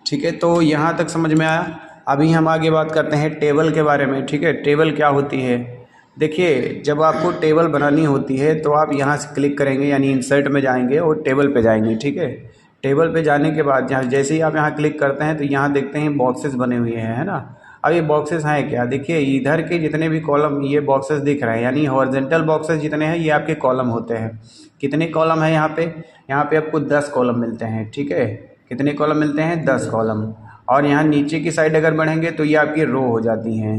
ठीक है, तो यहाँ तक समझ में आया। अभी हम आगे बात करते हैं टेबल के बारे में। ठीक है, टेबल क्या होती है। देखिए, जब आपको टेबल बनानी होती है तो आप यहाँ से क्लिक करेंगे, यानी इंसर्ट में जाएंगे और टेबल पे जाएंगे। ठीक है, टेबल पे जाने के बाद जहाँ जैसे ही आप यहाँ क्लिक करते हैं तो यहाँ देखते हैं बॉक्सेस बने हुए हैं, है ना। अब ये बॉक्सेस हैं क्या, देखिए इधर के जितने भी कॉलम ये बॉक्सेस दिख रहे हैं, यानी हॉरिजॉन्टल बॉक्सेस जितने हैं ये आपके कॉलम होते हैं। कितने कॉलम है यहाँ पे, यहाँ पे आपको 10 कॉलम मिलते हैं। ठीक है, कितने कॉलम मिलते हैं, 10 कॉलम। और यहाँ नीचे की साइड अगर बढ़ेंगे तो ये आपकी रो हो जाती हैं।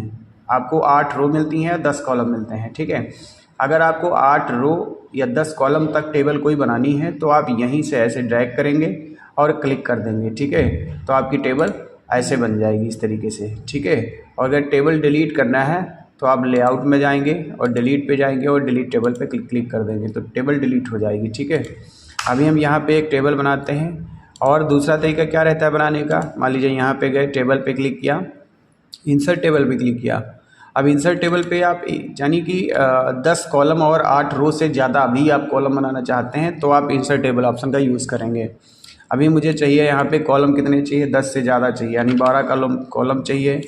आपको 8 रो मिलती हैं, 10 कॉलम मिलते हैं। ठीक है, अगर आपको 8 रो या 10 कॉलम तक टेबल कोई बनानी है तो आप यहीं से ऐसे ड्रैग करेंगे और क्लिक कर देंगे। ठीक है, तो आपकी टेबल ऐसे बन जाएगी इस तरीके से। ठीक है, और अगर टेबल डिलीट करना है तो आप लेआउट में जाएंगे और डिलीट पे जाएंगे और डिलीट टेबल पे क्लिक कर देंगे तो टेबल डिलीट हो जाएगी। ठीक है, अभी हम यहाँ पे एक टेबल बनाते हैं। और दूसरा तरीका क्या रहता है बनाने का, मान लीजिए यहाँ पे गए, टेबल पे क्लिक किया, इंसर्ट टेबल पे क्लिक किया। अब इंसर्ट टेबल पे आप यानी कि 10 कॉलम और 8 रो से ज़्यादा भी आप कॉलम बनाना चाहते हैं तो आप इंसर्ट टेबल ऑप्शन का यूज़ करेंगे। अभी मुझे चाहिए यहाँ पे कॉलम कितने चाहिए, 10 से ज़्यादा चाहिए, यानी 12 कॉलम चाहिए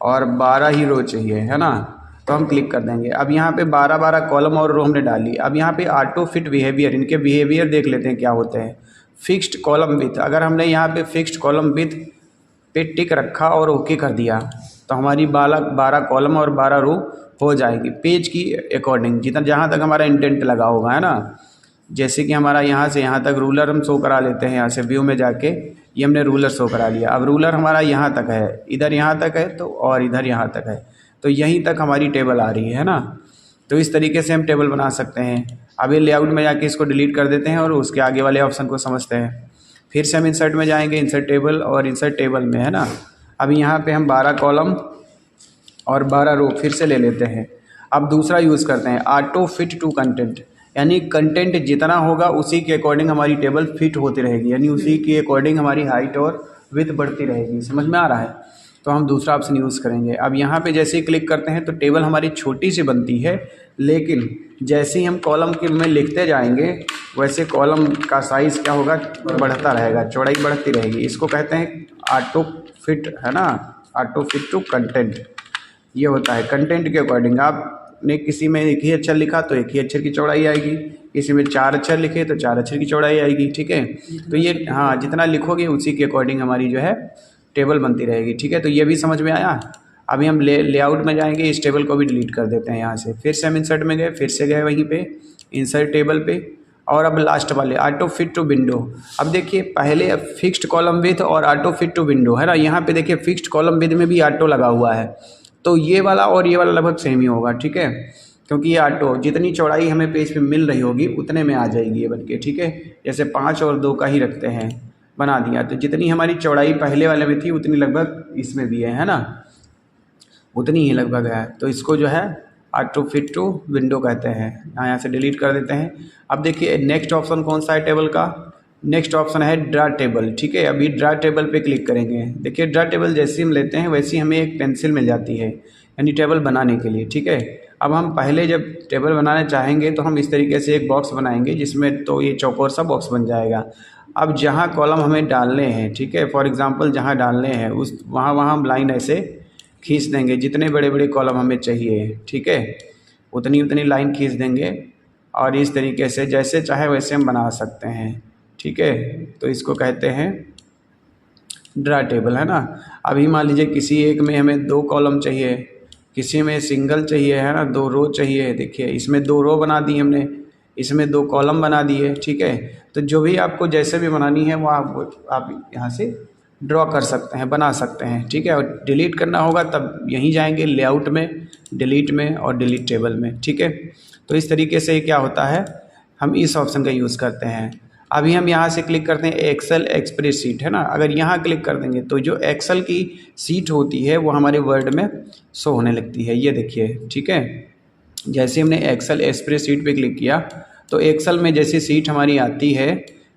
और 12 ही रो चाहिए, है ना। तो हम क्लिक कर देंगे। अब यहाँ पे 12 कॉलम और रो हमने डाली। अब यहाँ पे ऑटो फिट बिहेवियर, इनके बिहेवियर देख लेते हैं क्या होते हैं। फिक्स्ड कॉलम विथ, अगर हमने यहाँ पे फिक्स्ड कॉलम विथ पे टिक रखा और ओके कर दिया तो हमारी 12 कॉलम और 12 रो हो जाएगी पेज की अकॉर्डिंग, जितना जहाँ तक हमारा इंटेंट लगा होगा, है ना। जैसे कि हमारा यहाँ से यहाँ तक रूलर हम शो करा लेते हैं, यहाँ से व्यू में जाके ये हमने रूलर शो करा लिया। अब रूलर हमारा यहाँ तक है, इधर यहाँ तक है तो, और इधर यहाँ तक है, तो यहीं तक हमारी टेबल आ रही है ना। तो इस तरीके से हम टेबल बना सकते हैं। अभी लेआउट में जाके इसको डिलीट कर देते हैं और उसके आगे वाले ऑप्शन को समझते हैं। फिर से हम इंसर्ट में जाएंगे, इंसर्ट टेबल, और इंसर्ट टेबल में, है ना, अभी यहाँ पे हम 12 कॉलम और 12 रो फिर से ले लेते हैं। अब दूसरा यूज़ करते हैं ऑटो फिट टू कंटेंट, यानी कंटेंट जितना होगा उसी के अकॉर्डिंग हमारी टेबल फिट होती रहेगी, यानी उसी के अकॉर्डिंग हमारी हाइट और विड्थ बढ़ती रहेगी। समझ में आ रहा है। तो हम दूसरा ऑप्शन यूज़ करेंगे। अब यहाँ पे जैसे ही क्लिक करते हैं तो टेबल हमारी छोटी सी बनती है, लेकिन जैसे ही हम कॉलम के में लिखते जाएंगे वैसे कॉलम का साइज़ क्या होगा, बढ़ता रहेगा, चौड़ाई बढ़ती रहेगी। इसको कहते हैं ऑटो फिट, है ना, ऑटो फिट टू कंटेंट। ये होता है कंटेंट के अकॉर्डिंग। आपने किसी में एक ही अक्षर लिखा तो एक ही अक्षर की चौड़ाई आएगी, किसी में 4 अक्षर लिखे तो 4 अक्षर की चौड़ाई आएगी। ठीक है, तो ये हाँ, जितना लिखोगे उसी के अकॉर्डिंग हमारी जो है टेबल बनती रहेगी। ठीक है, तो ये भी समझ में आया। अभी हम लेआउट में जाएंगे, इस टेबल को भी डिलीट कर देते हैं यहाँ से। फिर से हम इंसर्ट में गए, फिर से गए वहीं पे इंसर्ट टेबल पे, और अब लास्ट वाले ऑटो फिट टू विंडो। अब देखिए पहले फिक्स्ड कॉलम विथ और ऑटो फिट टू विंडो, है ना। यहाँ पे देखिए फिक्स्ड कॉलम विथ में भी ऑटो लगा हुआ है, तो ये वाला और ये वाला लगभग सेम ही होगा। ठीक है, क्योंकि ये ऑटो जितनी चौड़ाई हमें पेज पे मिल रही होगी उतने में आ जाएगी ये बनके। ठीक है, जैसे 5 और 2 का ही रखते हैं, बना दिया, तो जितनी हमारी चौड़ाई पहले वाले में थी उतनी लगभग इसमें भी है ना, उतनी ही लगभग है। तो इसको जो है ऑटो फिट टू विंडो कहते हैं। यहाँ से डिलीट कर देते हैं। अब देखिए नेक्स्ट ऑप्शन कौन सा है टेबल का, नेक्स्ट ऑप्शन है ड्रा टेबल। ठीक है, अभी ड्रा टेबल पे क्लिक करेंगे। देखिए ड्रा टेबल जैसे हम लेते हैं वैसे हमें एक पेंसिल मिल जाती है, यानी टेबल बनाने के लिए। ठीक है, अब हम पहले जब टेबल बनाना चाहेंगे तो हम इस तरीके से एक बॉक्स बनाएंगे जिसमें तो ये चौकोर सा बॉक्स बन जाएगा। अब जहाँ कॉलम हमें डालने हैं, ठीक है, फॉर एग्जांपल जहाँ डालने हैं उस वहाँ हम लाइन ऐसे खींच देंगे, जितने बड़े बड़े कॉलम हमें चाहिए। ठीक है, उतनी उतनी लाइन खींच देंगे और इस तरीके से जैसे चाहे वैसे हम बना सकते हैं। ठीक है, तो इसको कहते हैं ड्रा टेबल, है ना। अभी मान लीजिए किसी एक में हमें 2 कॉलम चाहिए, किसी में सिंगल चाहिए, है ना, 2 रो चाहिए। देखिए इसमें 2 रो बना दी हमने, इसमें 2 कॉलम बना दिए। ठीक है, तो जो भी आपको जैसे भी बनानी है वो आप यहाँ से ड्रॉ कर सकते हैं, बना सकते हैं। ठीक है, और डिलीट करना होगा तब यहीं जाएंगे लेआउट में, डिलीट में और डिलीट टेबल में। ठीक है, तो इस तरीके से क्या होता है, हम इस ऑप्शन का यूज़ करते हैं। अभी हम यहाँ से क्लिक करते हैं एक्सेल एक्सप्रेस शीट, है ना। अगर यहाँ क्लिक कर देंगे तो जो एक्सेल की सीट होती है वो हमारे वर्ड में शो होने लगती है। ये देखिए, ठीक है, जैसे हमने एक्सेल एक्सप्रेस शीट पे क्लिक किया तो एक्सेल में जैसी सीट हमारी आती है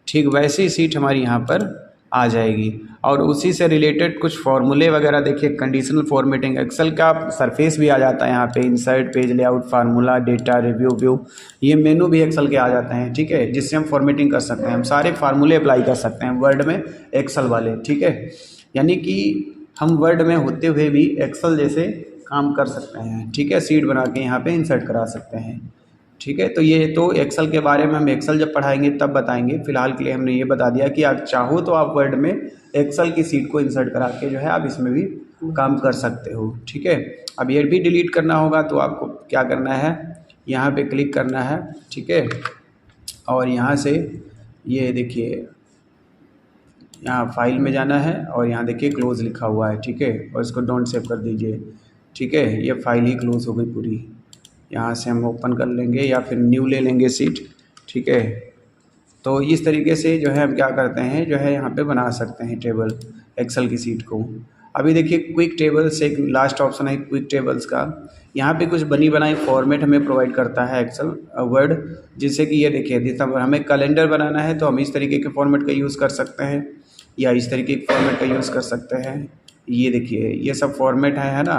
ठीक वैसी सीट हमारी यहाँ पर आ जाएगी। और उसी से रिलेटेड कुछ फॉर्मूले वगैरह, देखिए कंडीशनल फॉर्मेटिंग, एक्सेल का सरफेस भी आ जाता है यहाँ पे, insert, page layout, formula, data, review, view, ये मेनू भी एक्सेल के आ जाते हैं। ठीक है, जिससे हम फॉर्मेटिंग कर सकते हैं, हम सारे फार्मूले अप्लाई कर सकते हैं वर्ड में एक्सेल वाले। ठीक है, यानी कि हम वर्ड में होते हुए भी एक्सेल जैसे काम कर सकते हैं, ठीक है। सीट बना के यहाँ पे इंसर्ट करा सकते हैं, ठीक है। तो ये तो एक्सेल के बारे में हम एक्सेल जब पढ़ाएंगे तब बताएंगे। फिलहाल के लिए हमने ये बता दिया कि आप चाहो तो आप वर्ड में एक्सेल की सीट को इंसर्ट करा के जो है आप इसमें भी काम कर सकते हो, ठीक है। अब ये भी डिलीट करना होगा तो आपको क्या करना है, यहाँ पे क्लिक करना है, ठीक है। और यहाँ से ये देखिए यहाँ फाइल में जाना है और यहाँ देखिए क्लोज़ लिखा हुआ है, ठीक है। और इसको डोंट सेव कर दीजिए, ठीक है। ये फाइल ही क्लोज़ हो गई पूरी। यहाँ से हम ओपन कर लेंगे या फिर न्यू ले लेंगे सीट, ठीक है। तो इस तरीके से जो है हम क्या करते हैं, जो है यहाँ पे बना सकते हैं टेबल एक्सेल की सीट को। अभी देखिए क्विक टेबल्स एक लास्ट ऑप्शन है क्विक टेबल्स का। यहाँ पे कुछ बनी बनाई फॉर्मेट हमें प्रोवाइड करता है एक्सेल वर्ड, जिससे कि ये देखिए दिसंबर हमें कैलेंडर बनाना है तो हम इस तरीके के फॉर्मेट का यूज़ कर सकते हैं या इस तरीके के फॉर्मेट का यूज़ कर सकते हैं। ये देखिए ये सब फॉर्मेट है ना।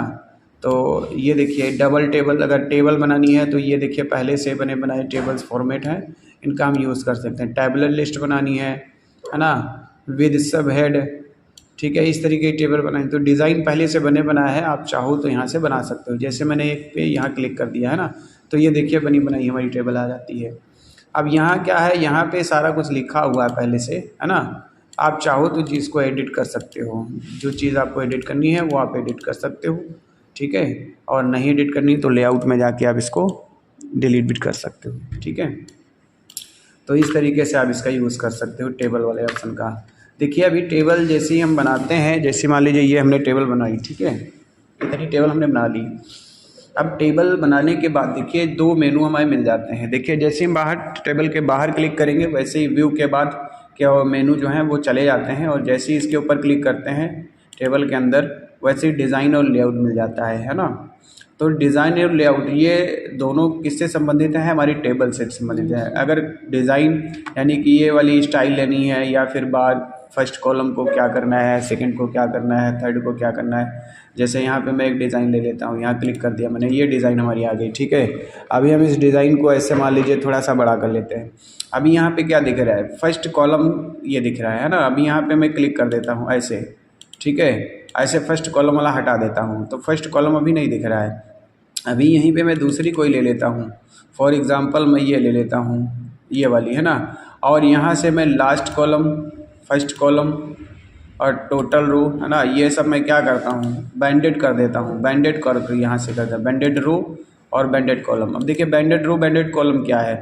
तो ये देखिए डबल टेबल, अगर टेबल बनानी है तो ये देखिए पहले से बने बनाए टेबल्स फॉर्मेट हैं, इनका हम यूज़ कर सकते हैं। टैबुलर लिस्ट बनानी है ना, विद सब हेड, ठीक है। इस तरीके की टेबल बनाई तो डिज़ाइन पहले से बने बनाया है, आप चाहो तो यहाँ से बना सकते हो। जैसे मैंने एक पे यहाँ क्लिक कर दिया है ना, तो ये देखिए बनी बनाई हमारी टेबल आ जाती है। अब यहाँ क्या है, यहाँ पे सारा कुछ लिखा हुआ है पहले से, है ना। आप चाहो तो चीज़ को एडिट कर सकते हो, जो चीज़ आपको एडिट करनी है वो आप एडिट कर सकते हो, ठीक है। और नहीं एडिट करनी तो लेआउट में जाके आप इसको डिलीट भी कर सकते हो, ठीक है। तो इस तरीके से आप इसका यूज़ कर सकते हो टेबल वाले ऑप्शन का। देखिए अभी टेबल जैसे ही हम बनाते हैं, जैसे मान लीजिए ये हमने टेबल बनाई, ठीक है, इतनी टेबल हमने बना ली। अब टेबल बनाने के बाद देखिए दो मेनू हमें मिल जाते हैं। देखिए जैसे हम बाहर टेबल के बाहर क्लिक करेंगे वैसे ही व्यू के बाद क्या मेनू जो है वो चले जाते हैं, और जैसे ही इसके ऊपर क्लिक करते हैं टेबल के अंदर वैसे ही डिज़ाइन और लेआउट मिल जाता है ना। तो डिज़ाइन और लेआउट ये दोनों किससे संबंधित है, हमारी टेबल से संबंधित है। अगर डिज़ाइन यानी कि ये वाली स्टाइल लेनी है, या फिर बार फर्स्ट कॉलम को क्या करना है, सेकंड को क्या करना है, थर्ड को क्या करना है। जैसे यहाँ पे मैं एक डिज़ाइन ले लेता हूँ, यहाँ क्लिक कर दिया मैंने, ये डिज़ाइन हमारी आ गई, ठीक है। अभी हम इस डिज़ाइन को ऐसे मान लीजिए थोड़ा सा बड़ा कर लेते हैं। अभी यहाँ पे क्या दिख रहा है, फर्स्ट कॉलम ये दिख रहा है ना। अभी यहाँ पे मैं क्लिक कर देता हूँ ऐसे, ठीक है, ऐसे फर्स्ट कॉलम वाला हटा देता हूँ तो फर्स्ट कॉलम अभी नहीं दिख रहा है। अभी यहीं पे मैं दूसरी कोई ले लेता हूँ, फॉर एग्ज़ाम्पल मैं ये ले लेता हूँ, ये वाली है ना। और यहाँ से मैं लास्ट कॉलम, फर्स्ट कॉलम और टोटल रो है ना, ये सब मैं क्या करता हूँ, बैंडेड कर देता हूँ। बैंडेड कर यहाँ से करता बैंडेड रो और बैंडेड कॉलम। अब देखिए बैंडेड रो बैंडेड कॉलम क्या है,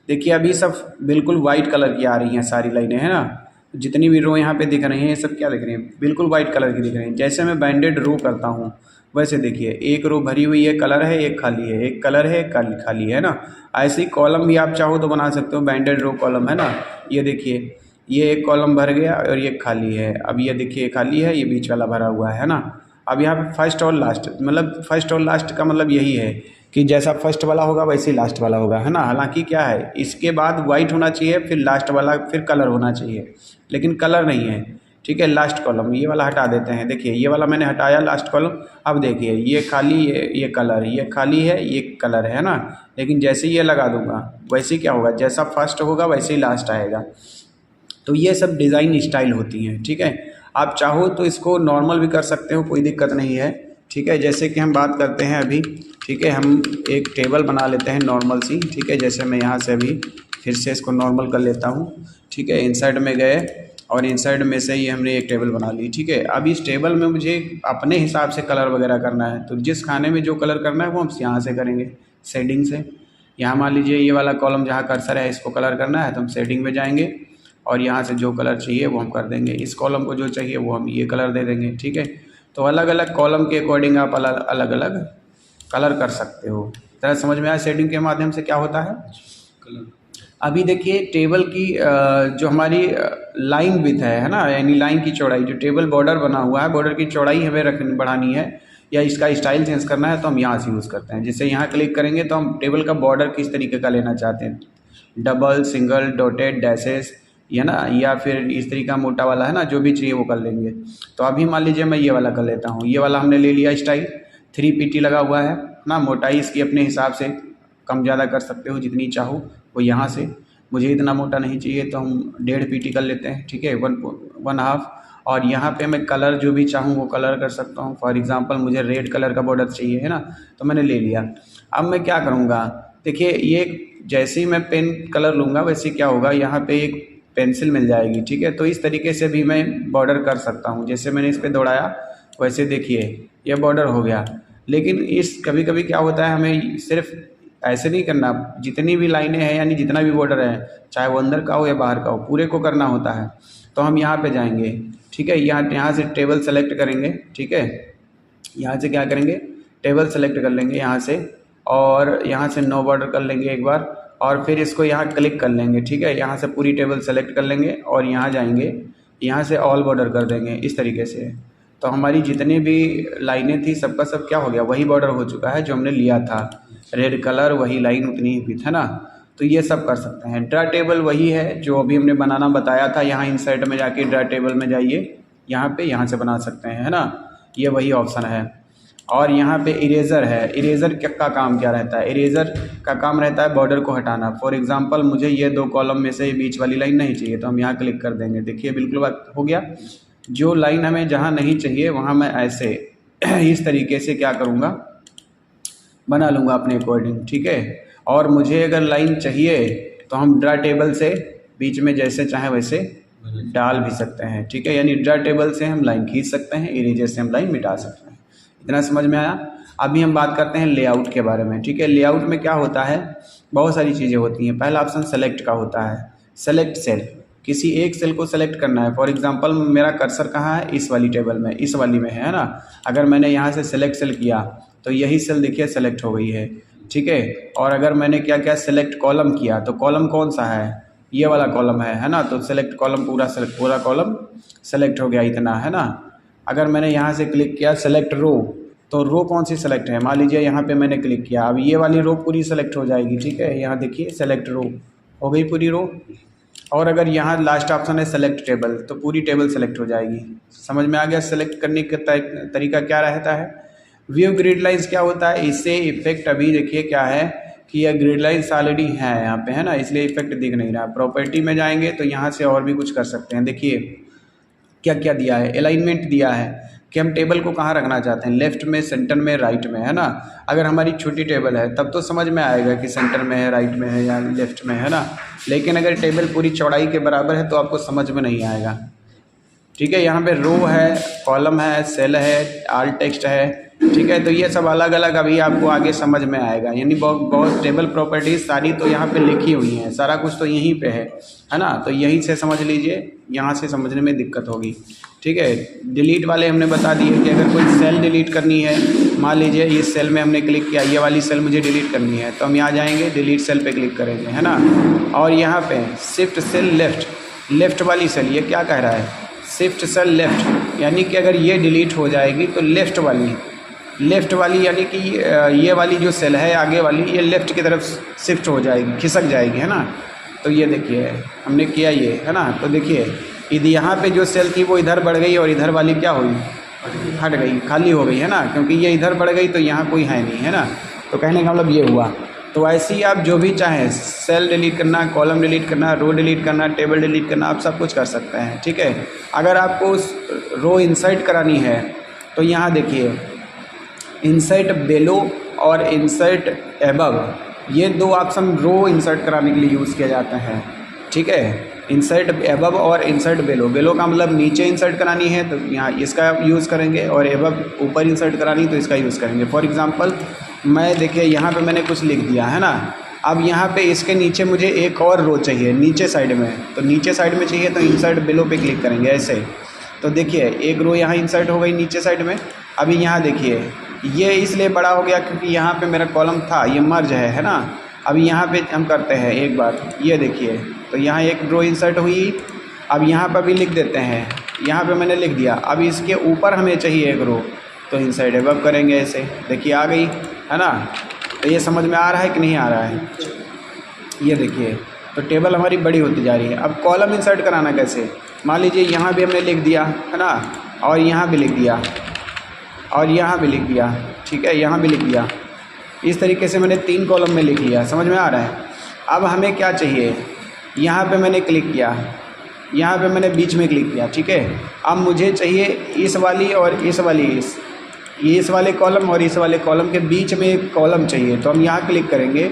देखिए अभी सब बिल्कुल वाइट कलर की आ रही हैं सारी लाइनें, है ना। जितनी भी रो यहाँ पे दिख रही हैं ये सब क्या दिख रही हैं, बिल्कुल वाइट कलर की दिख रही हैं। जैसे मैं बैंडेड रो करता हूँ वैसे देखिए एक रो भरी हुई है, कलर है, एक खाली है, एक कलर है, एक खाली है ना। ऐसे ही कॉलम भी आप चाहो तो बना सकते हो, बैंडेड रो कॉलम है ना। ये देखिए ये एक कॉलम भर गया और ये खाली है। अब ये देखिए खाली है, ये बीच वाला भरा हुआ है ना। अब यहाँ पे फर्स्ट और लास्ट, मतलब फर्स्ट और लास्ट का मतलब यही है कि जैसा फर्स्ट वाला होगा वैसे ही लास्ट वाला होगा, है ना। हालांकि क्या है, इसके बाद वाइट होना चाहिए, फिर लास्ट वाला फिर कलर होना चाहिए, लेकिन कलर नहीं है, ठीक है। लास्ट कॉलम ये वाला हटा देते हैं, देखिए ये वाला मैंने हटाया लास्ट कॉलम। अब देखिए ये खाली, ये कलर, ये खाली है, ये कलर है ना। लेकिन जैसे ही ये लगा दूंगा वैसे क्या होगा, जैसा फर्स्ट होगा वैसे ही लास्ट आएगा। तो ये सब डिज़ाइन स्टाइल होती हैं, ठीक है। आप चाहो तो इसको नॉर्मल भी कर सकते हो, कोई दिक्कत नहीं है, ठीक है। जैसे कि हम बात करते हैं अभी, ठीक है, हम एक टेबल बना लेते हैं नॉर्मल सी, ठीक है। जैसे मैं यहाँ से अभी फिर से इसको नॉर्मल कर लेता हूँ, ठीक है। इंसर्ट में गए और इंसर्ट में से ही हमने एक टेबल बना ली, ठीक है। अब इस टेबल में मुझे अपने हिसाब से कलर वगैरह करना है, तो जिस खाने में जो कलर करना है वो हम यहाँ से करेंगे, शेडिंग से। यहाँ मान लीजिए ये वाला कॉलम जहाँ कर्सर है इसको कलर करना है तो हम शेडिंग में जाएंगे और यहाँ से जो कलर चाहिए वो हम कर देंगे। इस कॉलम को जो चाहिए वो हम ये कलर दे देंगे, ठीक है। तो अलग अलग कॉलम के अकॉर्डिंग आप अलग अलग कलर कर सकते हो। तरह समझ में आया शेडिंग के माध्यम से क्या होता है कलर। अभी देखिए टेबल की जो हमारी लाइन विड्थ है ना, यानी लाइन की चौड़ाई, जो टेबल बॉर्डर बना हुआ है, बॉर्डर की चौड़ाई हमें बढ़ानी है या इसका स्टाइल चेंज करना है तो हम यहाँ से यूज़ करते हैं। जैसे यहाँ क्लिक करेंगे तो हम टेबल का बॉर्डर किस तरीके का लेना चाहते हैं, डबल, सिंगल, डॉटेड, डैशेस, या ना, या फिर इस तरीका मोटा वाला है ना, जो भी चाहिए वो कर लेंगे। तो अभी मान लीजिए मैं ये वाला कर लेता हूँ, ये वाला हमने ले लिया स्टाइल, 3PT लगा हुआ है ना। मोटाई इसकी अपने हिसाब से कम ज़्यादा कर सकते हो जितनी चाहो वो यहाँ से। मुझे इतना मोटा नहीं चाहिए तो हम 1.5 PT कर लेते हैं, ठीक है, 1.5। और यहाँ पे मैं कलर जो भी चाहूँ वो कलर कर सकता हूँ। फॉर एग्ज़ाम्पल मुझे रेड कलर का बॉर्डर चाहिए है ना, तो मैंने ले लिया। अब मैं क्या करूँगा, देखिए ये जैसे ही मैं पेन कलर लूँगा वैसे क्या होगा, यहाँ पे एक पेंसिल मिल जाएगी, ठीक है। तो इस तरीके से भी मैं बॉर्डर कर सकता हूँ। जैसे मैंने इस पर दौड़ाया वैसे देखिए ये बॉर्डर हो गया। लेकिन इस कभी कभी क्या होता है, हमें सिर्फ ऐसे नहीं करना, जितनी भी लाइनें हैं यानी जितना भी बॉर्डर है, चाहे वो अंदर का हो या बाहर का हो, पूरे को करना होता है। तो हम यहाँ पे जाएंगे, ठीक है, यहाँ से टेबल सेलेक्ट करेंगे, ठीक है। यहाँ से क्या करेंगे, टेबल सेलेक्ट कर लेंगे यहाँ से, और यहाँ से नो बॉर्डर कर लेंगे एक बार, और फिर इसको यहाँ क्लिक कर लेंगे, ठीक है। यहाँ से पूरी टेबल सेलेक्ट कर लेंगे और यहाँ जाएंगे, यहाँ से ऑल बॉर्डर कर देंगे इस तरीके से। तो हमारी जितनी भी लाइनें थी सबका सब क्या हो गया, वही बॉर्डर हो चुका है जो हमने लिया था, रेड कलर वही लाइन उतनी ही थी ना। तो ये सब कर सकते हैं। ड्रा टेबल वही है जो अभी हमने बनाना बताया था। यहाँ इंसर्ट में जाके ड्रा टेबल में जाइए, यहाँ पे यहाँ से बना सकते हैं, है ना, ये वही ऑप्शन है। और यहाँ पे इरेज़र है। इरेज़र का काम क्या रहता है, इरेज़र का काम रहता है बॉर्डर को हटाना। फॉर एग्जांपल मुझे ये 2 कॉलम में से बीच वाली लाइन नहीं चाहिए, तो हम यहाँ क्लिक कर देंगे, देखिए बिल्कुल हो गया। जो लाइन हमें जहाँ नहीं चाहिए वहाँ मैं ऐसे इस तरीके से क्या करूँगा, बना लूँगा अपने अकॉर्डिंग, ठीक है। और मुझे अगर लाइन चाहिए तो हम ड्रा टेबल से बीच में जैसे चाहे वैसे डाल भी सकते हैं, ठीक है। यानी ड्रा टेबल से हम लाइन खींच सकते हैं, इरेजर से हम लाइन मिटा सकते हैं। इतना समझ में आया। अभी हम बात करते हैं लेआउट के बारे में, ठीक है। लेआउट में क्या होता है, बहुत सारी चीज़ें होती हैं। पहला ऑप्शन सेलेक्ट का होता है, सेलेक्ट सेल, किसी एक सेल को सेलेक्ट करना है। फॉर एग्जांपल मेरा कर्सर कहाँ है, इस वाली टेबल में, इस वाली में है ना। अगर मैंने यहाँ से सेलेक्ट सेल किया तो यही सेल देखिए सेलेक्ट हो गई है, ठीक है। और अगर मैंने क्या क्या सेलेक्ट कॉलम किया, तो कॉलम कौन सा है, ये वाला कॉलम है ना। तो सेलेक्ट कॉलम पूरा कॉलम सेलेक्ट हो गया, इतना है ना। अगर मैंने यहाँ से क्लिक किया सेलेक्ट रो, तो रो कौन सी सेलेक्ट है, मान लीजिए यहाँ पे मैंने क्लिक किया, अब ये वाली रो पूरी सेलेक्ट हो जाएगी, ठीक है। यहाँ देखिए सेलेक्ट रो हो गई पूरी रो। और अगर यहाँ लास्ट ऑप्शन है सेलेक्ट टेबल, तो पूरी टेबल सेलेक्ट हो जाएगी। समझ में आ गया सेलेक्ट करने का तरीका क्या रहता है। व्यू ग्रिड लाइंस क्या होता है, इससे इफेक्ट अभी देखिए क्या है कि यह ग्रिड लाइंस ऑलरेडी है यहाँ पे, है ना, इसलिए इफेक्ट दिख नहीं रहा। प्रॉपर्टी में जाएंगे तो यहाँ से और भी कुछ कर सकते हैं। देखिए क्या क्या दिया है, अलाइनमेंट दिया है कि हम टेबल को कहाँ रखना चाहते हैं, लेफ्ट में, सेंटर में, राइट में, है ना। अगर हमारी छोटी टेबल है तब तो समझ में आएगा कि सेंटर में है, राइट में है या लेफ्ट में, है ना। लेकिन अगर टेबल पूरी चौड़ाई के बराबर है तो आपको समझ में नहीं आएगा, ठीक है। यहाँ पे रो है, कॉलम है, सेल है, आल टेक्स्ट है, ठीक है। तो ये सब अलग अलग अभी आपको आगे समझ में आएगा। यानी बहुत टेबल प्रॉपर्टीज सारी तो यहाँ पे लिखी हुई हैं, सारा कुछ तो यहीं पे है ना। तो यहीं से समझ लीजिए, यहाँ से समझने में दिक्कत होगी, ठीक है। डिलीट वाले हमने बता दिए कि अगर कोई सेल डिलीट करनी है, मान लीजिए इस सेल में हमने क्लिक किया, ये वाली सेल मुझे डिलीट करनी है, तो हम यहाँ जाएंगे, डिलीट सेल पे क्लिक करेंगे, है ना। और यहाँ पे शिफ्ट सेल लेफ्ट, लेफ्ट वाली सेल, ये क्या कह रहा है, शिफ्ट सेल लेफ्ट, यानी कि अगर ये डिलीट हो जाएगी तो लेफ्ट वाली यानी कि ये वाली जो सेल है आगे वाली, ये लेफ़्ट की तरफ शिफ्ट हो जाएगी, खिसक जाएगी, है ना। तो ये देखिए हमने किया ये, है ना। तो देखिए यहाँ पे जो सेल थी वो इधर बढ़ गई और इधर वाली क्या हुई, हट गई, खाली हो गई, है ना, क्योंकि ये इधर बढ़ गई तो यहाँ कोई है नहीं, है ना। तो कहने का मतलब ये हुआ। तो ऐसे ही आप जो भी चाहें, सेल डिलीट करना, कॉलम डिलीट करना, रो डिलीट करना, टेबल डिलीट करना, आप सब कुछ कर सकते हैं, ठीक है। अगर आपको रो इंसर्ट करानी है तो यहाँ देखिए इंसर्ट बेलो और इंसर्ट एबव, ये 2 ऑप्शन रो इंसर्ट कराने के लिए यूज़ किया जाता है, ठीक है। इंसर्ट एबव और इंसर्ट बेलो, बेलो का मतलब नीचे इंसर्ट करानी है तो यहाँ इसका यूज़ करेंगे, और एबव ऊपर इंसर्ट करानी तो इसका यूज़ करेंगे। फॉर एग्जांपल मैं देखिए यहाँ पे मैंने कुछ लिख दिया, है ना। अब यहाँ पे इसके नीचे मुझे एक और रो चाहिए नीचे साइड में, तो नीचे साइड में चाहिए तो इंसर्ट बेलो पे क्लिक करेंगे ऐसे। तो देखिए एक रो यहाँ इंसर्ट हो गई नीचे साइड में। अभी यहाँ देखिए ये इसलिए बड़ा हो गया क्योंकि यहाँ पे मेरा कॉलम था, ये मर्ज है ना। अभी यहाँ पे हम करते हैं एक बार, ये देखिए, तो यहाँ एक रो इंसर्ट हुई। अब यहाँ पर भी लिख देते हैं, यहाँ पे मैंने लिख दिया। अब इसके ऊपर हमें चाहिए एक रो, तो इंसर्ट एबव करेंगे ऐसे, देखिए आ गई, है ना। तो ये समझ में आ रहा है कि नहीं आ रहा है, ये देखिए। तो टेबल हमारी बड़ी होती जा रही है। अब कॉलम इंसर्ट कराना कैसे, मान लीजिए यहाँ भी हमने लिख दिया, है ना, और यहाँ भी लिख दिया, और यहाँ भी लिख दिया, ठीक है, यहाँ भी लिख दिया। इस तरीके से मैंने 3 कॉलम में लिख लिया, समझ में आ रहा है। अब हमें क्या चाहिए, यहाँ पे मैंने क्लिक किया, यहाँ पे मैंने बीच में क्लिक किया, ठीक है। अब मुझे चाहिए इस वाली और इस वाली, इस वाले कॉलम और इस वाले कॉलम के बीच में एक कॉलम चाहिए, तो हम यहाँ क्लिक करेंगे।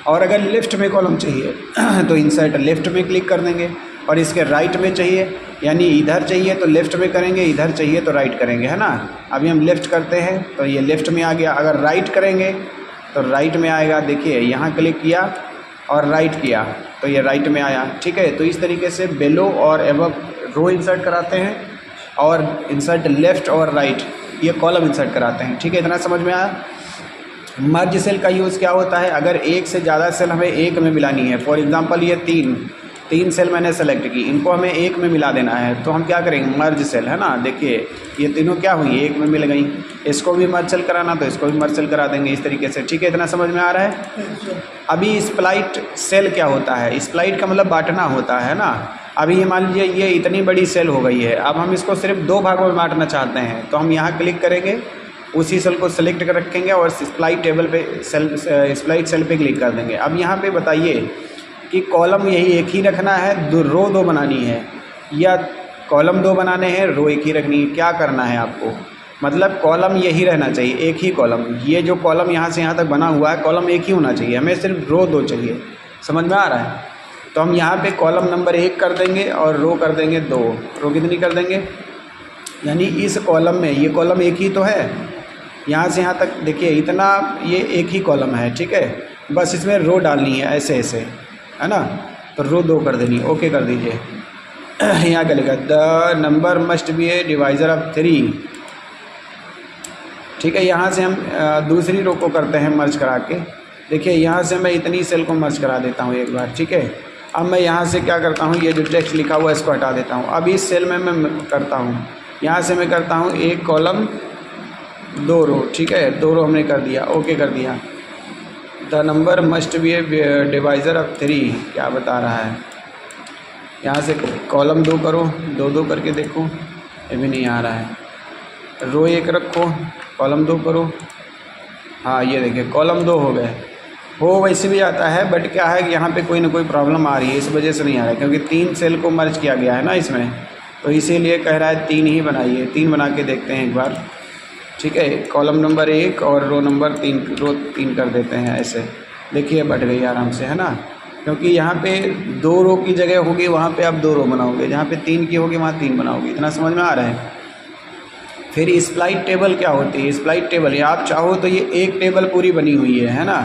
और अगर लेफ़्ट में कॉलम चाहिए तो इंसर्ट लेफ़्ट में क्लिक कर देंगे, और इसके राइट में चाहिए यानी इधर चाहिए तो लेफ़्ट में करेंगे, इधर चाहिए तो राइट करेंगे, है ना। अभी हम लेफ़्ट करते हैं तो ये लेफ़्ट में आ गया, अगर राइट करेंगे तो राइट में आएगा। देखिए यहाँ क्लिक किया और राइट किया तो ये राइट में आया, ठीक है। तो इस तरीके से बेलो और एबव रो इंसर्ट कराते हैं, और इंसर्ट लेफ़्ट और राइट ये कॉलम इंसर्ट कराते हैं, ठीक है। इतना समझ में आया। मर्ज सेल का यूज़ क्या होता है, अगर एक से ज़्यादा सेल हमें एक में मिलानी है, फॉर एग्जांपल ये तीन सेल मैंने सेलेक्ट की, इनको हमें एक में मिला देना है, तो हम क्या करेंगे, मर्ज सेल, है ना। देखिए ये तीनों क्या हुई, एक में मिल गई। इसको भी मर्ज सेल कराना तो इसको भी मर्ज सेल करा देंगे इस तरीके से, ठीक है। इतना समझ में आ रहा है। अभी स्प्लाइट सेल क्या होता है, स्प्लाइट का मतलब बांटना होता है ना। अभी मान लीजिए ये इतनी बड़ी सेल हो गई है, अब हम इसको सिर्फ 2 भागों में बांटना चाहते हैं, तो हम यहाँ क्लिक करेंगे, उसी सेल को सेलेक्ट कर रखेंगे और स्प्लाइट टेबल पे स्प्लाइट सेल पे क्लिक कर देंगे। अब यहाँ पे बताइए कि कॉलम यही एक ही रखना है, रो 2 बनानी है, या कॉलम 2 बनाने हैं, रो एक ही रखनी है, क्या करना है आपको। मतलब कॉलम यही रहना चाहिए, एक ही कॉलम। ये जो कॉलम यहाँ से यहाँ तक बना हुआ है, कॉलम एक ही होना चाहिए, हमें सिर्फ रो 2 चाहिए। समझ में आ रहा है। तो हम यहाँ पे कॉलम नंबर 1 कर देंगे और रो कर देंगे 2। रो कितनी कर देंगे, यानी इस कॉलम में ये कॉलम एक ही तो है, यहाँ से यहाँ तक देखिए इतना, ये एक ही कॉलम है, ठीक है। बस इसमें रो डालनी है ऐसे ऐसे, है ना। तो रो 2 कर देनी, ओके कर दीजिए। यहाँ क्या लिखा, the number must be A divisor of 3, ठीक है। यहाँ से हम दूसरी रो को करते हैं मर्ज करा के। देखिए यहाँ से मैं इतनी सेल को मर्ज करा देता हूँ एक बार, ठीक है। अब मैं यहाँ से क्या करता हूँ, ये जो टेक्स्ट लिखा हुआ है इसको हटा देता हूँ। अब इस सेल में मैं करता हूँ, यहाँ से मैं करता हूँ 1 कॉलम 2 रो, ठीक है। 2 रो हमने कर दिया, ओके कर दिया। The number must be A divisor of 3, क्या बता रहा है। यहाँ से कॉलम 2 करो, 2 करके देखो, ये भी नहीं आ रहा है। रो 1 रखो, कॉलम 2 करो, हाँ ये देखिए कॉलम 2 हो गए। हो वैसे भी आता है, बट क्या है कि यहाँ पे कोई ना कोई प्रॉब्लम आ रही है, इस वजह से नहीं आ रहा है, क्योंकि 3 सेल को मर्ज किया गया है ना इसमें, तो इसीलिए कह रहा है 3 ही बनाइए। 3 बना के देखते हैं एक बार, ठीक है। कॉलम नंबर 1 और रो नंबर 3, रो 3 कर देते हैं ऐसे। देखिए बढ़ गई आराम से, है ना। क्योंकि यहाँ पे 2 रो की जगह होगी, वहाँ पे आप 2 रो बनाओगे, जहाँ पे 3 की होगी वहाँ 3 बनाओगे। इतना समझ में आ रहा है। फिर स्प्लाइट टेबल क्या होती है, स्प्लाइट टेबल, ये आप चाहो तो ये एक टेबल पूरी बनी हुई है ना।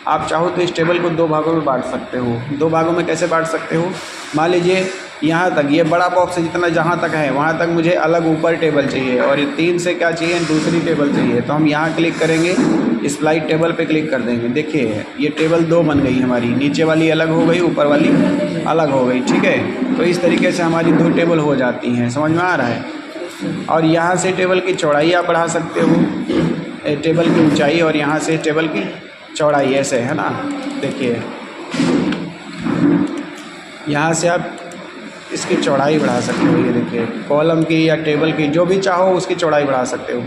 आप चाहो तो इस टेबल को 2 भागों में बांट सकते हो। 2 भागों में कैसे बांट सकते हो, मान लीजिए यहाँ तक ये बड़ा बॉक्स जितना जहाँ तक है वहाँ तक मुझे अलग ऊपर टेबल चाहिए, और ये 3 से क्या चाहिए, दूसरी टेबल चाहिए। तो हम यहाँ क्लिक करेंगे, स्प्लाइट टेबल पे क्लिक कर देंगे। देखिए ये टेबल 2 बन गई हमारी, नीचे वाली अलग हो गई, ऊपर वाली अलग हो गई, ठीक है। तो इस तरीके से हमारी 2 टेबल हो जाती हैं। समझ में आ रहा है। और यहाँ से टेबल की चौड़ाई आप बढ़ा सकते हो, टेबल की ऊंचाई, और यहाँ से टेबल की चौड़ाई, ऐसे, है ना। देखिए यहाँ से आप इसकी चौड़ाई बढ़ा सकते हो, ये देखिए कॉलम की या टेबल की, जो भी चाहो उसकी चौड़ाई बढ़ा सकते हो।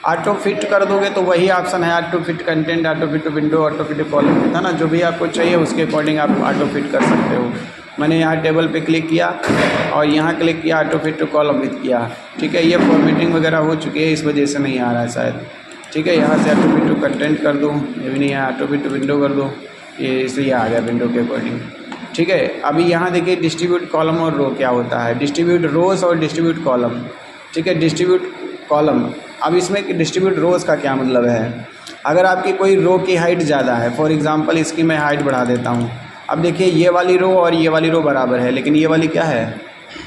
ऑटो फिट कर दोगे तो वही ऑप्शन है, auto fit content, auto fit window, auto fit column, है ना। जो भी आपको चाहिए उसके अकॉर्डिंग आप ऑटो फिट कर सकते हो। मैंने यहाँ टेबल पे क्लिक किया और यहाँ क्लिक किया, auto fit to column with किया, ठीक है। ये फॉर्मेटिंग वगैरह हो चुकी है, इस वजह से नहीं आ रहा है शायद, ठीक है। यहाँ से ऑटो फिट टू कंटेंट कर दूँ, ये भी नहीं है। ऑटो फिट टू विंडो कर दो, ये इसलिए आ गया विंडो के अकॉर्डिंग, ठीक है। अभी यहाँ देखिए डिस्ट्रीब्यूट कॉलम और रो क्या होता है, डिस्ट्रीब्यूट रोज और डिस्ट्रीब्यूट कॉलम, ठीक है। डिस्ट्रीब्यूट कॉलम, अब इसमें डिस्ट्रीब्यूट रोज का क्या मतलब है। अगर आपकी कोई रो की हाइट ज़्यादा है, फॉर एग्जांपल इसकी मैं हाइट बढ़ा देता हूँ। अब देखिए ये वाली रो और ये वाली रो बराबर है, लेकिन ये वाली क्या है,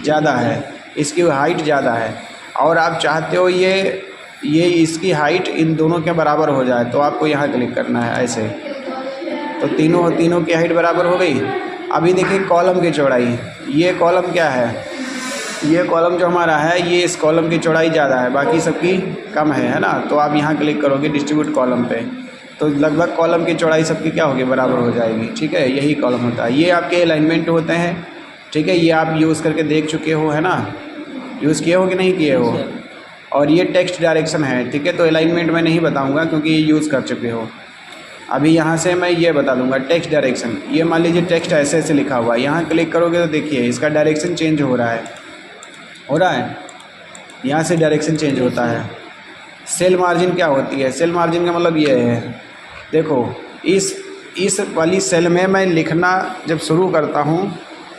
ज़्यादा है, इसकी हाइट ज़्यादा है, और आप चाहते हो ये इसकी हाइट इन दोनों के बराबर हो जाए, तो आपको यहाँ क्लिक करना है ऐसे। तो तीनों की हाइट बराबर हो गई। अभी देखिए कॉलम की चौड़ाई, ये कॉलम क्या है, ये कॉलम जो हमारा है, ये इस कॉलम की चौड़ाई ज़्यादा है, बाकी सबकी कम है ना। तो आप यहाँ क्लिक करोगे डिस्ट्रीब्यूट कॉलम पे, तो लगभग कॉलम की चौड़ाई सबकी क्या होगी, बराबर हो जाएगी, ठीक है। यही कॉलम होता है। ये आपके अलाइनमेंट होते हैं, ठीक है। ये आप यूज़ करके देख चुके हो, है ना, यूज़ किए हो कि नहीं किए हो। और ये टेक्स्ट डायरेक्शन है, ठीक है। तो अलाइनमेंट मैं नहीं बताऊँगा क्योंकि ये यूज़ कर चुके हो। अभी यहाँ से मैं ये बता दूंगा टेक्स्ट डायरेक्शन। ये मान लीजिए टेक्स्ट ऐसे ऐसे लिखा हुआ है, यहाँ क्लिक करोगे तो देखिए इसका डायरेक्शन चेंज हो रहा है, यहाँ से डायरेक्शन चेंज होता है। सेल मार्जिन क्या होती है? सेल मार्जिन का मतलब ये है, देखो इस वाली सेल में मैं लिखना जब शुरू करता हूँ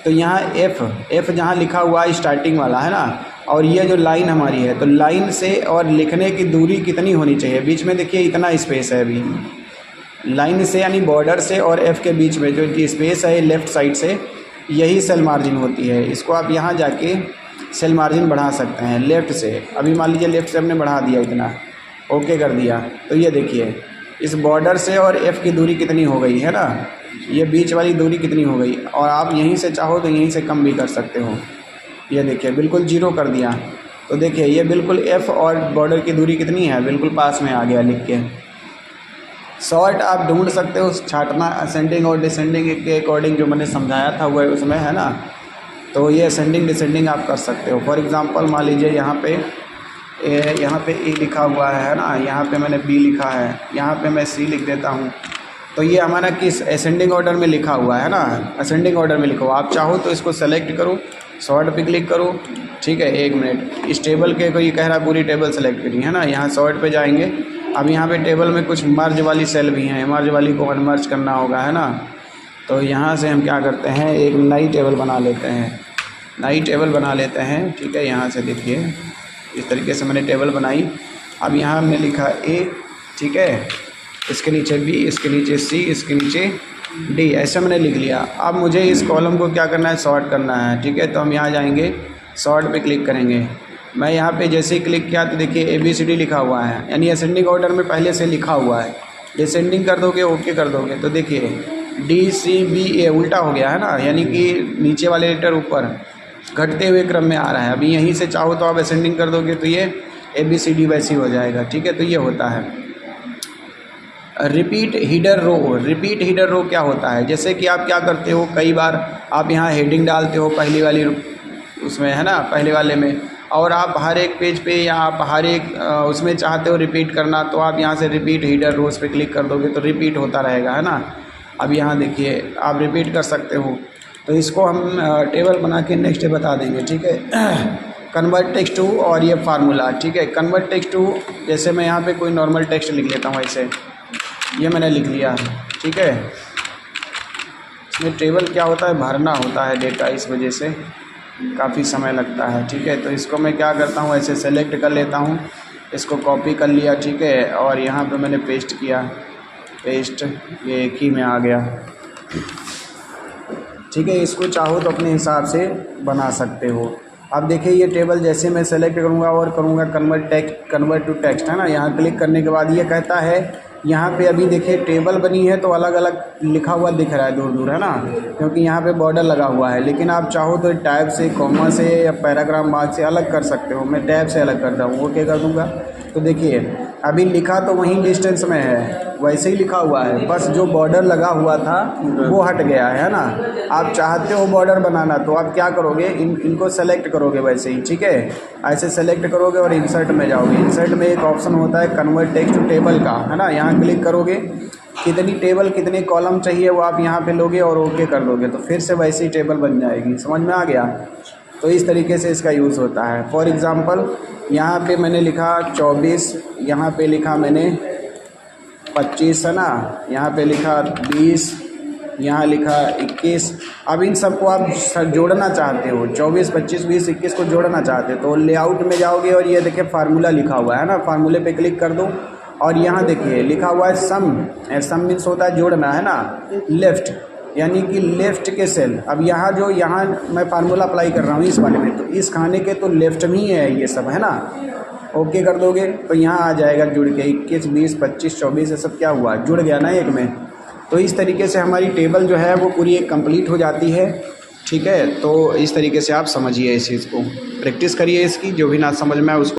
तो यहाँ एफ जहाँ लिखा हुआ है स्टार्टिंग वाला है ना, और ये जो लाइन हमारी है, तो लाइन से और लिखने की दूरी कितनी होनी चाहिए? बीच में देखिए इतना स्पेस है, अभी लाइन से यानी बॉर्डर से और एफ़ के बीच में जो स्पेस है लेफ़्ट साइड से, यही सेल मार्जिन होती है। इसको आप यहाँ जाके सेल मार्जिन बढ़ा सकते हैं लेफ़्ट से। अभी मान लीजिए लेफ़्ट से हमने बढ़ा दिया इतना, ओके कर दिया, तो ये देखिए इस बॉर्डर से और एफ़ की दूरी कितनी हो गई है ना, ये बीच वाली दूरी कितनी हो गई। और आप यहीं से चाहो तो यहीं से कम भी कर सकते हो। ये देखिए बिल्कुल 0 कर दिया, तो देखिए ये बिल्कुल एफ़ और बॉर्डर की दूरी कितनी है, बिल्कुल पास में आ गया लिख के। शॉर्ट आप ढूंढ सकते हो, छाटना असेंडिंग और डिसेंडिंग के अकॉर्डिंग जो मैंने समझाया था वो उसमें है ना, तो ये असेंडिंग डिसेंडिंग आप कर सकते हो। फॉर एग्ज़ाम्पल मान लीजिए यहाँ पे ए लिखा हुआ है ना, यहाँ पे मैंने बी लिखा है, यहाँ पे मैं सी लिख देता हूँ, तो ये हमारा किस असेंडिंग ऑर्डर में लिखा हुआ है ना, असेंडिंग ऑर्डर में लिखा हुआ। आप चाहो तो इसको सेलेक्ट करो, शॉर्ट पे क्लिक करो, ठीक है, 1 मिनट। इस टेबल के कोई कह रहा है पूरी टेबल सेलेक्ट करी है ना, यहाँ शॉर्ट पे जाएंगे। अब यहाँ पे टेबल में कुछ मर्ज वाली सेल भी हैं, मर्ज वाली को अनमर्ज करना होगा है ना, तो यहाँ से हम क्या करते हैं, एक नई टेबल बना लेते हैं, ठीक है। यहाँ से देखिए इस तरीके से मैंने टेबल बनाई। अब यहाँ हमने लिखा ए, ठीक है, इसके नीचे बी, इसके नीचे सी, इसके नीचे डी, ऐसे मैंने लिख लिया। अब मुझे इस कॉलम को क्या करना है, सॉर्ट करना है, ठीक है। तो हम यहाँ जाएंगे, सॉर्ट पे क्लिक करेंगे। मैं यहाँ पे जैसे ही क्लिक किया तो देखिए ABCD लिखा हुआ है, यानी असेंडिंग ऑर्डर में पहले से लिखा हुआ है। डिसेंडिंग कर दोगे, ओके कर दोगे, तो देखिए DCBA उल्टा हो गया है ना, यानी कि नीचे वाले लेटर ऊपर घटते हुए क्रम में आ रहा है। अभी यहीं से चाहो तो आप असेंडिंग कर दोगे तो ये ABCD वैसी हो जाएगा, ठीक है। तो ये होता है रिपीट हीडर रो क्या होता है, जैसे कि आप क्या करते हो, कई बार आप यहाँ हेडिंग डालते हो पहली वाली उसमें है ना, पहले वाले में, और आप हर एक पेज पे या आप हर एक उसमें चाहते हो रिपीट करना, तो आप यहाँ से रिपीट हीडर रोज पे क्लिक कर दोगे तो रिपीट होता रहेगा है ना। अब यहाँ देखिए आप रिपीट कर सकते हो। तो इसको हम टेबल बना के नेक्स्ट बता देंगे, ठीक है। कन्वर्ट टेक्स्ट टू और ये फार्मूला, ठीक है। कन्वर्ट टेक्स्ट टू, जैसे मैं यहाँ पे कोई नॉर्मल टेक्स्ट लिख लेता हूँ, ऐसे ये मैंने लिख लिया, ठीक है। इसमें टेबल क्या होता है, भरना होता है डेटा, इस वजह से काफ़ी समय लगता है, ठीक है। तो इसको मैं क्या करता हूँ, ऐसे सेलेक्ट कर लेता हूँ, इसको कॉपी कर लिया, ठीक है, और यहाँ पे मैंने पेस्ट किया, पेस्ट, ये एक ही में आ गया, ठीक है। इसको चाहो तो अपने हिसाब से बना सकते हो। अब देखिए ये टेबल जैसे मैं सेलेक्ट करूँगा और करूँगा कन्वर्ट टू टेक्स्ट है ना, यहाँ क्लिक करने के बाद ये कहता है, यहाँ पे अभी देखिए टेबल बनी है तो अलग अलग लिखा हुआ दिख रहा है दूर दूर है ना, क्योंकि यहाँ पे बॉर्डर लगा हुआ है। लेकिन आप चाहो तो टैब से, कॉमा से या पैराग्राफ मार्क से अलग कर सकते हो। मैं टैब से अलग करता हूँ, ओके कर दूँगा। तो देखिए अभी लिखा तो वहीं डिस्टेंस में है, वैसे ही लिखा हुआ है, बस जो बॉर्डर लगा हुआ था वो हट गया है ना। आप चाहते हो बॉर्डर बनाना तो आप क्या करोगे, इनको सेलेक्ट करोगे वैसे ही, ठीक है। ऐसे सेलेक्ट करोगे और इंसर्ट में जाओगे। इंसर्ट में एक ऑप्शन होता है कन्वर्ट टेक्स्ट टू टेबल का, है ना, यहाँ क्लिक करोगे, कितनी टेबल कितने कॉलम चाहिए वो आप यहाँ पे लोगे और ओके कर दोगे, तो फिर से वैसे ही टेबल बन जाएगी। समझ में आ गया? तो इस तरीके से इसका यूज़ होता है। फॉर एग्ज़ाम्पल यहाँ पे मैंने लिखा 24, यहाँ पे लिखा मैंने 25 है ना, यहाँ पे लिखा 20, यहाँ लिखा 21। अब इन सबको आप जोड़ना चाहते हो, 24, 25, 20, 21 को जोड़ना चाहते हो तो लेआउट में जाओगे और ये देखिए फार्मूला लिखा हुआ है ना, फार्मूले पे क्लिक कर दो और यहाँ देखिए लिखा हुआ है सम मीन्स होता है जोड़ना है ना, लेफ़्ट यानी कि लेफ़्ट के सेल। अब यहाँ मैं फार्मूला अप्लाई कर रहा हूँ इस वाले में, तो इस खाने के तो लेफ़्ट में ही है ये सब है ना, ओके कर दोगे तो यहाँ आ जाएगा जुड़ के 21, 20, 25, 24 ये सब क्या हुआ, जुड़ गया ना एक में। तो इस तरीके से हमारी टेबल जो है वो पूरी एक कंप्लीट हो जाती है, ठीक है। तो इस तरीके से आप समझिए इस चीज़ को, प्रैक्टिस करिए इसकी, जो भी ना समझ में आए उसको